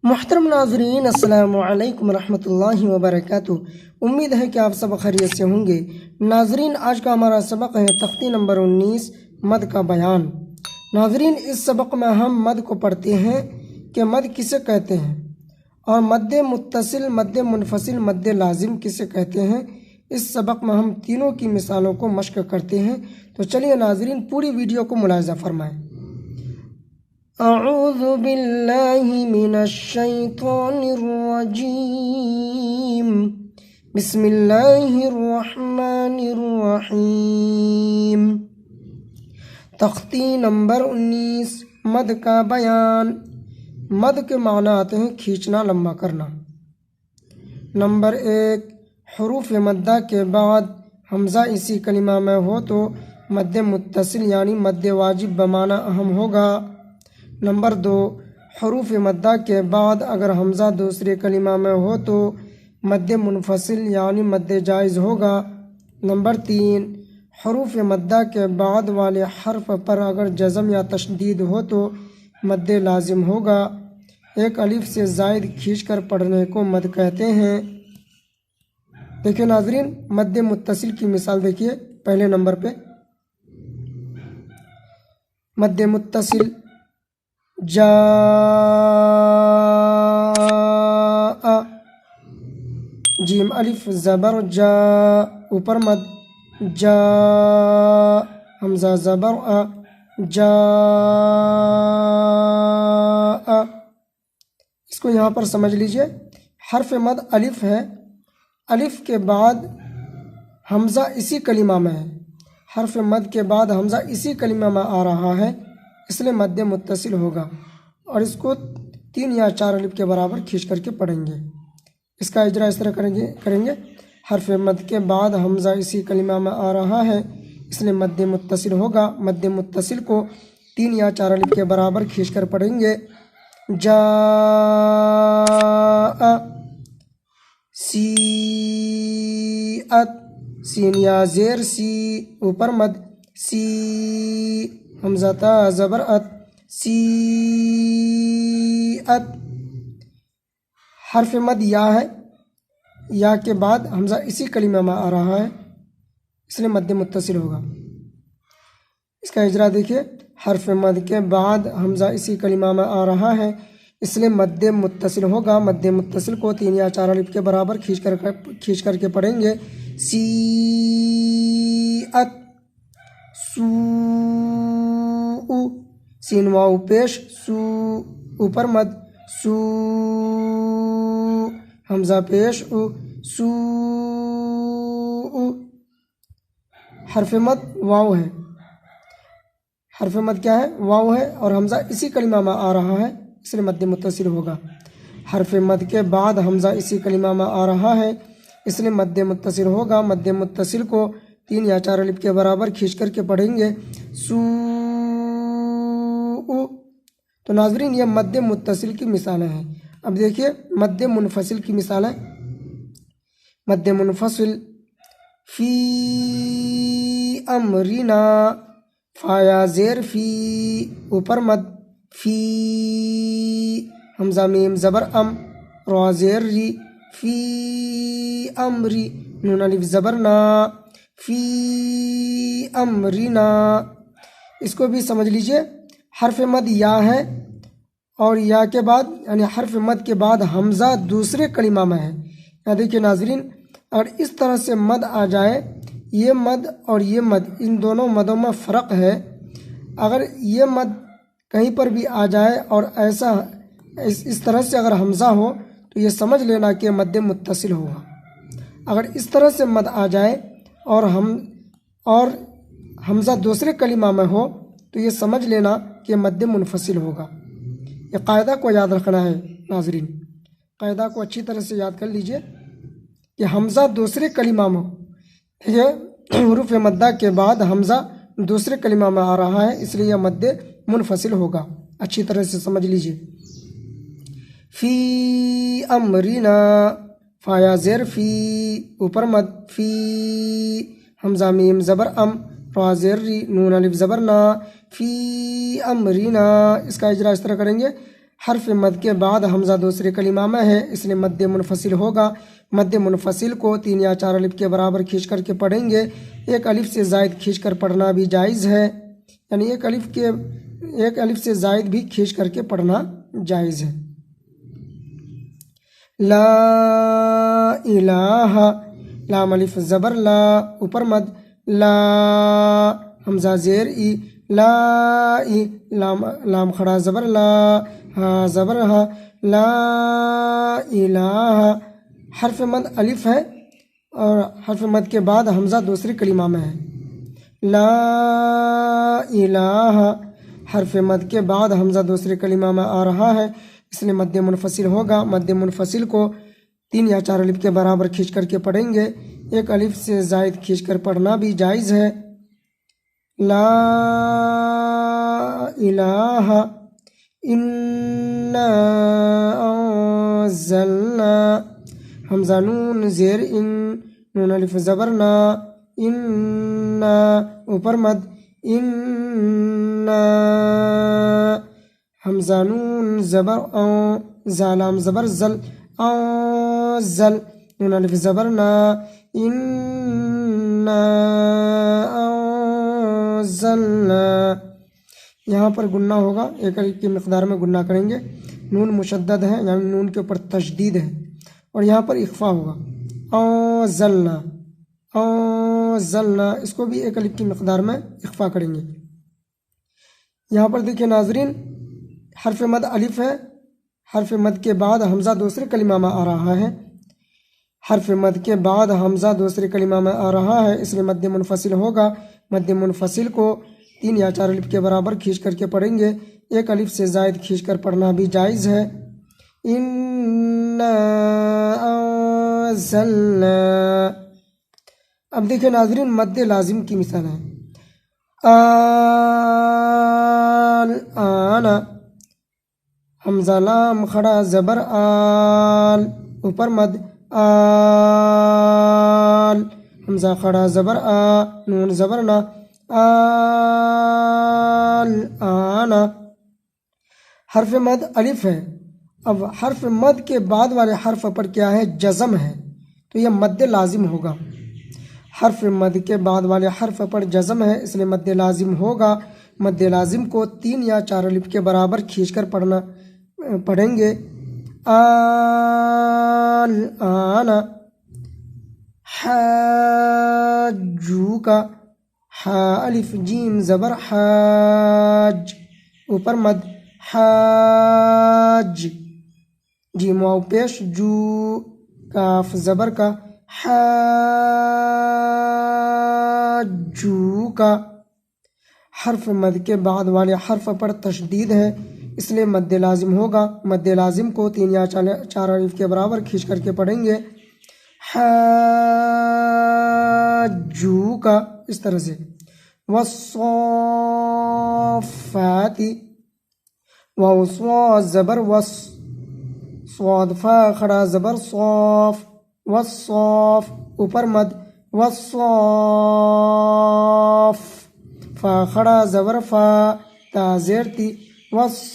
محترم ناظرین، السلام علیکم ورحمۃ اللہ وبرکاتہ۔ امید ہے کہ آپ سب خیریت سے ہوں گے۔ ناظرین، آج کا ہمارا سبق ہے تختی نمبر 19 مد کا بیان۔ ناظرین، اس سبق میں ہم مد کو پڑھتے ہیں کہ مد کسے کہتے ہیں اور مد متصل، مد منفصل، مد لازم کسے کہتے ہیں۔ اس سبق میں ہم تینوں کی مثالوں کو مشق کرتے ہیں۔ تو چلیے ناظرین، پوری ویڈیو کو ملاحظہ فرمائیں۔ اعوذ باللہ من الشیطان الرجیم، بسم اللہ الرحمن الرحیم۔ تختی نمبر 19 مد کا بیان۔ مد کے معنی آتے ہیں کھینچنا، لمبا کرنا۔ نمبر 1، حروف مدہ کے بعد حمزہ اسی کلمہ میں ہو تو مد متصل یعنی مد واجب بمعنی اہم ہوگا۔ نمبر 2، حروف مدہ کے بعد اگر حمزہ دوسرے کلمہ میں ہو تو مد منفصل یعنی مد جائز ہوگا۔ نمبر 3، حروف مدہ کے بعد والے حرف پر اگر جزم یا تشدید ہو تو مد لازم ہوگا۔ ایک الف سے زائد کھینچ کر پڑھنے کو مد کہتے ہیں۔ دیکھیں ناظرین، مد متصل کی مثال دیکھیے پہلے نمبر پہ۔ مد متصل جاء، جیم الف زبر جا، اوپر مد جا، حمزہ زبر آ، جا۔ اس کو یہاں پر سمجھ لیجئے، حرف مد الف ہے، الف کے بعد حمزہ اسی کلمہ میں ہے، حرف مد کے بعد حمزہ اسی کلمہ میں آ رہا ہے، اس لیے مد متصل ہوگا، اور اس کو 3 یا 4 الف کے برابر کھینچ کر کے پڑھیں گے۔ اس کا اجرا اس طرح کریں گے، حرف مد کے بعد حمزہ اسی کلمہ میں آ رہا ہے، اس لیے مد متصل ہوگا۔ مد متصل کو 3 یا 4 الف کے برابر کھینچ کر پڑھیں گے۔ جاء، سیئت، سین یا زیر سی، اوپر مد سی، حمزہ تا زبر ات، سیئت۔ حرف مد یا ہے، یا کے بعد حمزہ اسی کلمہ میں آ رہا ہے، اس لیے مد متصل ہوگا۔ اس کا اجرا دیکھیے، حرف مد کے بعد حمزہ اسی کلمہ میں آ رہا ہے، اس لیے مد متصل ہوگا۔ مد متصل کو 3 یا 4 الف کے برابر کھینچ کر کے پڑھیں گے۔ سیئت، سوء، سین واو پیش، سو، اوپر مد سو، حمزہ پیش او، سو۔ حرف مد واو ہے، حرف مد کیا ہے؟ واو ہے، اور حمزہ اسی کلمہ میں آ رہا ہے، اس لیے مد متصل ہوگا۔ حرف مد کے بعد حمزہ اسی کلمہ میں آ رہا ہے، اس لیے مد متصل ہوگا۔ مد متصل کو 3 یا 4 الف کے برابر کھینچ کر کے پڑھیں گے، سو۔ تو ناظرین، یہ مد متصل کی مثالیں ہیں۔ اب دیکھیے مد منفصل کی مثالیں۔ مد منفصل، فی امرنا، فا یا زیر فی، اوپر مد فی، حمزہ میم زبر ام، را زیر ری، فی امری، نون الف زبر نا، فی امرنا۔ اس کو بھی سمجھ لیجئے، حرف مد یا ہے، اور یا کے بعد یعنی حرف مد کے بعد حمزہ دوسرے کلمہ میں ہے۔ یہاں دیکھیے ناظرین، اگر اس طرح سے مد آ جائے، یہ مد اور یہ مد، ان دونوں مدوں میں فرق ہے۔ اگر یہ مد کہیں پر بھی آ جائے اور ایسا اس طرح سے اگر حمزہ ہو تو یہ سمجھ لینا کہ مد متصل ہوگا۔ اگر اس طرح سے مد آ جائے اور حمزہ دوسرے کلمہ میں ہو تو یہ سمجھ لینا کہ مد منفصل ہوگا۔ یہ قاعدہ کو یاد رکھنا ہے ناظرین، قاعدہ کو اچھی طرح سے یاد کر لیجئے کہ حمزہ دوسرے کلمہ میں ہو، یہ حروف مدہ کے بعد حمزہ دوسرے کلمہ میں آ رہا ہے، اس لیے یہ مد منفصل ہوگا۔ اچھی طرح سے سمجھ لیجئے۔ فی امرنا، فا یا زیر فی، اوپر مد فی، حمزہ میم زبر ام، را زیر ری، نون الف زبر نا، فی امرنا۔ اس کا اجرا اس طرح کریں گے، حرف مد کے بعد حمزہ دوسرے کلمہ میں ہے اس لیے مد منفصل ہوگا. مد منفصل کو 3 یا 4 الف کے برابر کھینچ کر کے پڑھیں گے. ایک الف سے زائد کھینچ کر پڑھنا بھی جائز ہے، یعنی ایک الف سے زائد بھی کھینچ کر کے پڑھنا جائز ہے. لا الہ، لام الف زبر لا، اوپر مد لا، حمزہ زیر ای، لا ای، لام کھڑا زبر لا، ہا زبر ہا، لا الہ. حرف مد الف ہے اور حرف مد کے بعد حمزہ دوسری کلمہ میں ہے. لا الہ، حرف مد کے بعد حمزہ دوسرے کلمہ میں آ رہا ہے اس لیے مد منفصل ہوگا. مد منفصل کو 3 یا 4 الف کے برابر کھینچ کر کے پڑھیں گے. ایک الف سے زائد کھینچ کر پڑھنا بھی جائز ہے. لا الہ انا انزلنا، حمزہ نون زیر ان، نون الف زبر نا، انا، اوپر مد انا، حمزہ نون زبر او، زالام زبر زل، زل، نون الف زبر نا، انا انزلنا. یہاں پر گنہ ہوگا، ایک الف کی مقدار میں گنہ کریں گے. نون مشدد ہے یعنی نون کے اوپر تشدید ہے، اور یہاں پر اخفا ہوگا. انزلنا، انزلنا، اس کو بھی ایک الف کی مقدار میں اخفا کریں گے. یہاں پر دیکھیں ناظرین، حرف مد الف ہے، حرف مد کے بعد حمزہ دوسرے کلمہ میں آ رہا ہے. حرف مد کے بعد حمزہ دوسرے کلمہ میں آ رہا ہے اس لیے مد منفصل ہوگا. مد منفصل کو 3 یا 4 الف کے برابر کھینچ کر کے پڑھیں گے. ایک الف سے زائد کھینچ کر پڑھنا بھی جائز ہے. انا انزلنا. اب دیکھیں ناظرین مد لازم کی مثال ہے. الآن، حمزہ لام کھڑا زبر آل، اوپر مد آل، حمزہ کھڑا زبر آ، نون زبر نا، الآن. حرف مد الف ہے. اب حرف مد کے بعد والے حرف پر کیا ہے؟ جزم ہے، تو یہ مد لازم ہوگا. حرف مد کے بعد والے حرف پر جزم ہے اس لیے مد لازم ہوگا. مد لازم کو 3 یا 4 الف کے برابر کھینچ کر پڑھیں گے. الآن حاجوک، حا الف جیم زبر حاج، اوپر مد حاج، جیم واو پیش جو، کاف زبر کا، حاجوک. حرف مد کے بعد والے حرف پر تشدید ہے اس لیے مد لازم ہوگا. مد لازم کو 3 یا 4 الف کے برابر کھینچ کر کے پڑھیں گے. حاجوک، اس طرح سے. والصافات، واو صاد زبر وص، صاد فا کھڑا زبر صاف، والصاف، اوپر مد والصاف، فا کھڑا زبر فا، تا زیر تی، والصافات.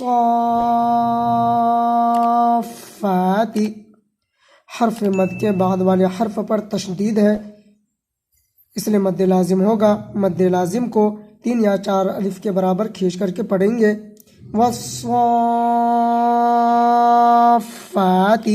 حرف مد کے بعد والے حرف پر تشدید ہے اس لیے مد لازم ہوگا. مد لازم کو 3 یا 4 الف کے برابر کھینچ کر کے پڑھیں گے. والصافات.